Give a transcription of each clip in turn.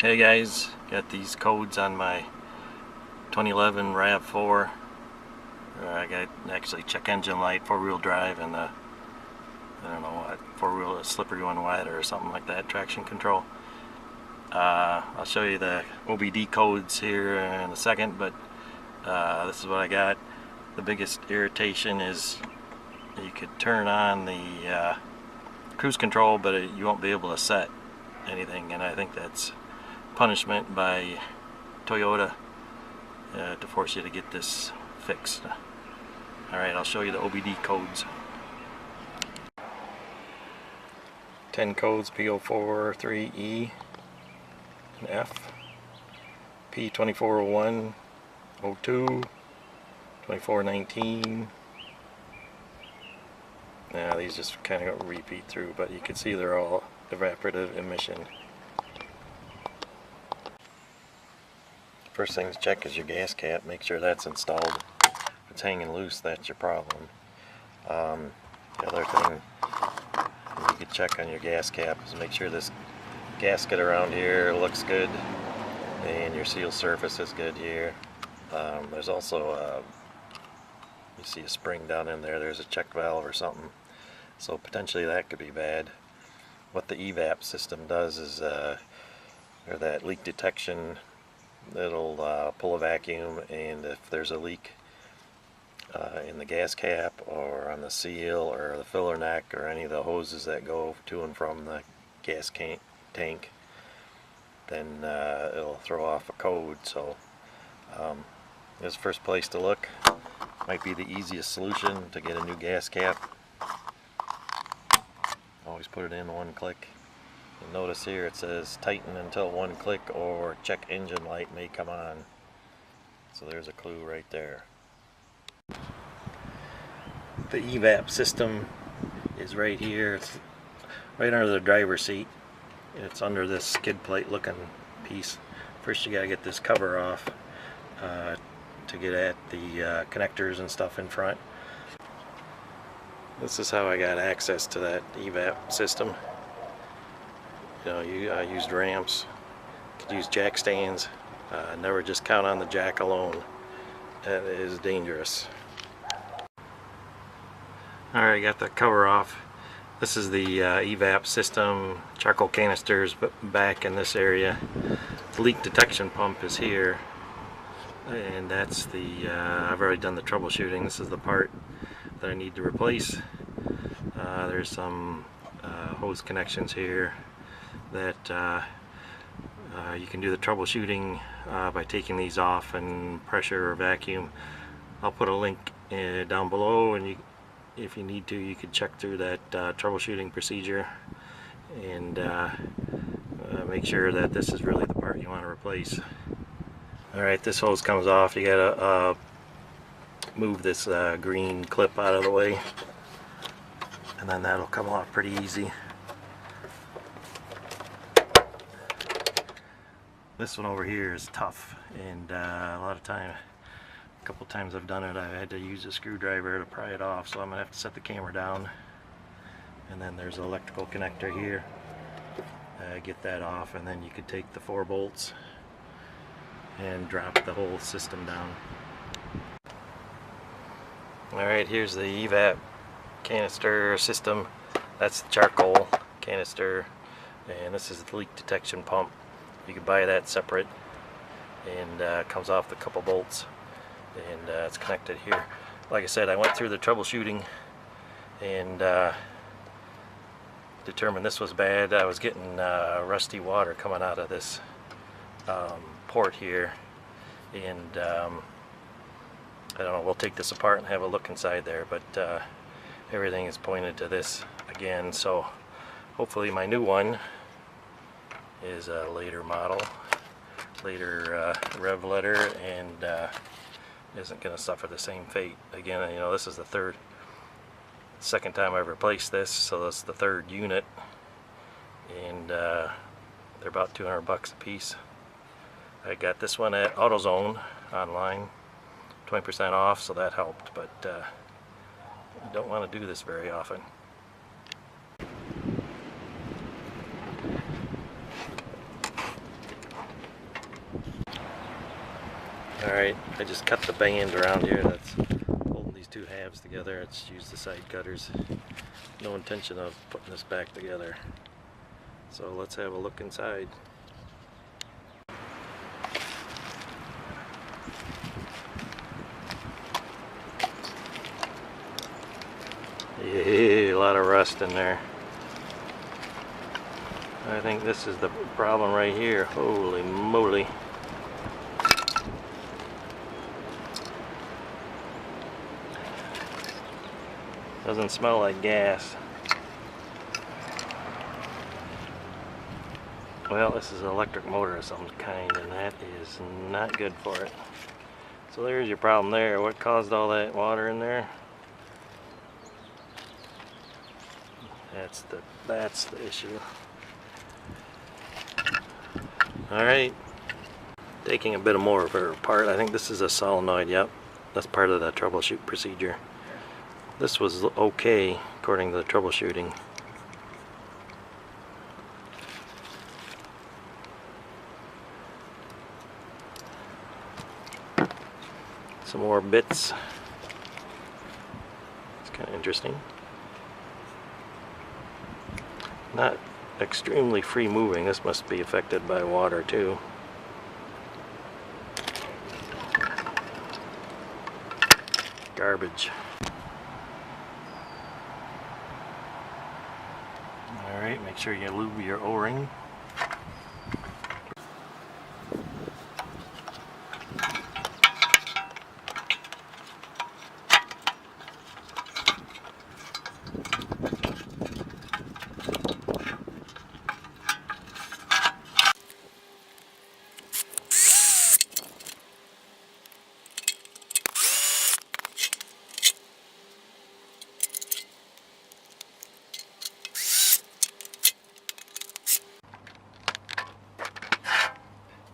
Hey guys, got these codes on my 2011 Rav4. I got actually check engine light, four-wheel drive, and the I don't know what, four-wheel slippery one wide or something like that, traction control. I'll show you the OBD codes here in a second, but this is what I got. The biggest irritation is you could turn on the cruise control, but you won't be able to set anything, and I think that's punishment by Toyota to force you to get this fixed. Alright, I'll show you the OBD codes. 10 codes: P2403 and F, P2401, 02, 2419. Now these just kind of repeat through, but you can see they're all evaporative emission. First thing to check is your gas cap. Make sure that's installed. If it's hanging loose, that's your problem. The other thing you can check on your gas cap is make sure this gasket around here looks good and your seal surface is good here. There's also you see a spring down in there. There's a check valve or something, so potentially that could be bad. What the Evap system does is or that leak detection, it'll pull a vacuum, and if there's a leak in the gas cap or on the seal or the filler neck or any of the hoses that go to and from the gas tank, then it'll throw off a code. So this first place to look might be the easiest solution to get a new gas cap. Always put it in one click. And notice here it says tighten until one click or check engine light may come on. So there's a clue right there. The Evap system is right here. It's right under the driver's seat. It's under this skid plate looking piece. First you gotta get this cover off to get at the connectors and stuff in front. This is how I got access to that Evap system. You know, I used ramps, could use jack stands. Never just count on the jack alone. That is dangerous. Alright, got the cover off. This is the Evap system. Charcoal canisters back in this area. The leak detection pump is here, and that's the I've already done the troubleshooting. This is the part that I need to replace. There's some hose connections here that you can do the troubleshooting by taking these off and pressure or vacuum. I'll put a link down below, and if you need to, you can check through that troubleshooting procedure and make sure that this is really the part you want to replace. Alright, this hose comes off. You gotta move this green clip out of the way, and then that'll come off pretty easy. This one over here is tough, and a couple times I've done it, I've had to use a screwdriver to pry it off, so I'm gonna have to set the camera down. And then there's an electrical connector here. Get that off, and then you could take the 4 bolts and drop the whole system down. Alright, here's the Evap canister system. That's the charcoal canister, and this is the leak detection pump. You can buy that separate, and it comes off the couple bolts, and it's connected here. Like I said, I went through the troubleshooting and determined this was bad. I was getting rusty water coming out of this port here, and I don't know, we'll take this apart and have a look inside there, but everything is pointed to this again, so hopefully my new one is a later model, later rev letter, and isn't going to suffer the same fate again. You know, this is the second time I've replaced this, so that's the 3rd unit, and they're about $200 a piece. I got this one at AutoZone online, 20% off, so that helped, but you don't want to do this very often. Alright, I just cut the band around here that's holding these two halves together. It's used the side cutters. No intention of putting this back together. So let's have a look inside. Yeah, a lot of rust in there. I think this is the problem right here. Holy moly. Doesn't smell like gas. Well, this is an electric motor of some kind, and that is not good for it. So there's your problem there. What caused all that water in there? That's the issue. Alright, taking a bit more of her apart. I think this is a solenoid. Yep, that's part of the troubleshoot procedure. This was okay according to the troubleshooting. Some more bits. It's kind of interesting. Not extremely free moving. This must be affected by water too. Garbage. Alright, make sure you lube your O-ring.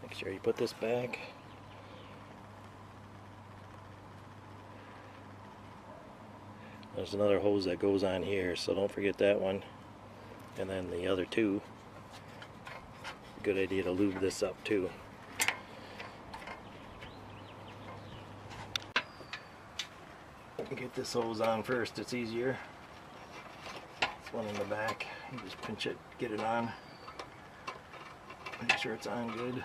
Make sure you put this back. There's another hose that goes on here, so don't forget that one. And then the other two. Good idea to lube this up too. Get this hose on first, it's easier. This one in the back, you just pinch it, get it on. Make sure it's on good.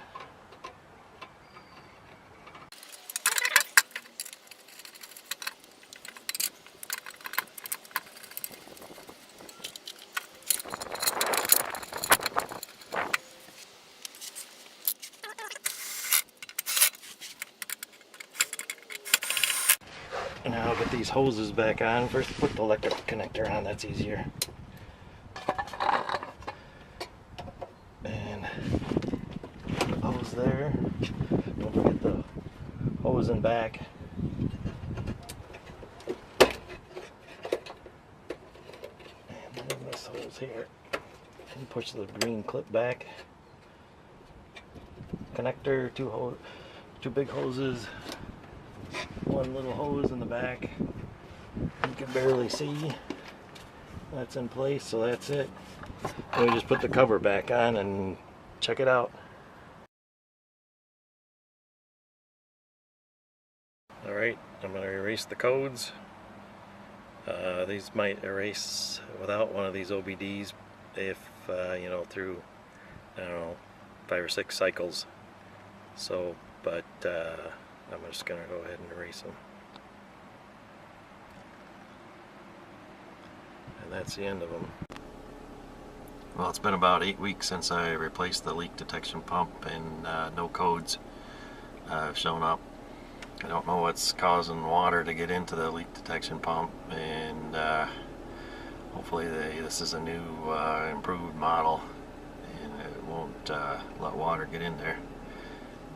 And now I'll get these hoses back on. First put the electrical connector on, that's easier. And the hose there. Don't forget the hose in back. And then this hose here. And push the green clip back. Connector, two big hoses. One little hose in the back. You can barely see. That's in place, so that's it. And we just put the cover back on and check it out. Alright, I'm going to erase the codes. These might erase without one of these OBDs if, you know, through, I don't know, 5 or 6 cycles. So, but I'm just going to go ahead and erase them. And that's the end of them. Well, it's been about 8 weeks since I replaced the leak detection pump, and no codes have shown up. I don't know what's causing water to get into the leak detection pump, and hopefully this is a new improved model and it won't let water get in there.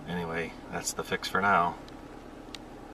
Anyway, that's the fix for now.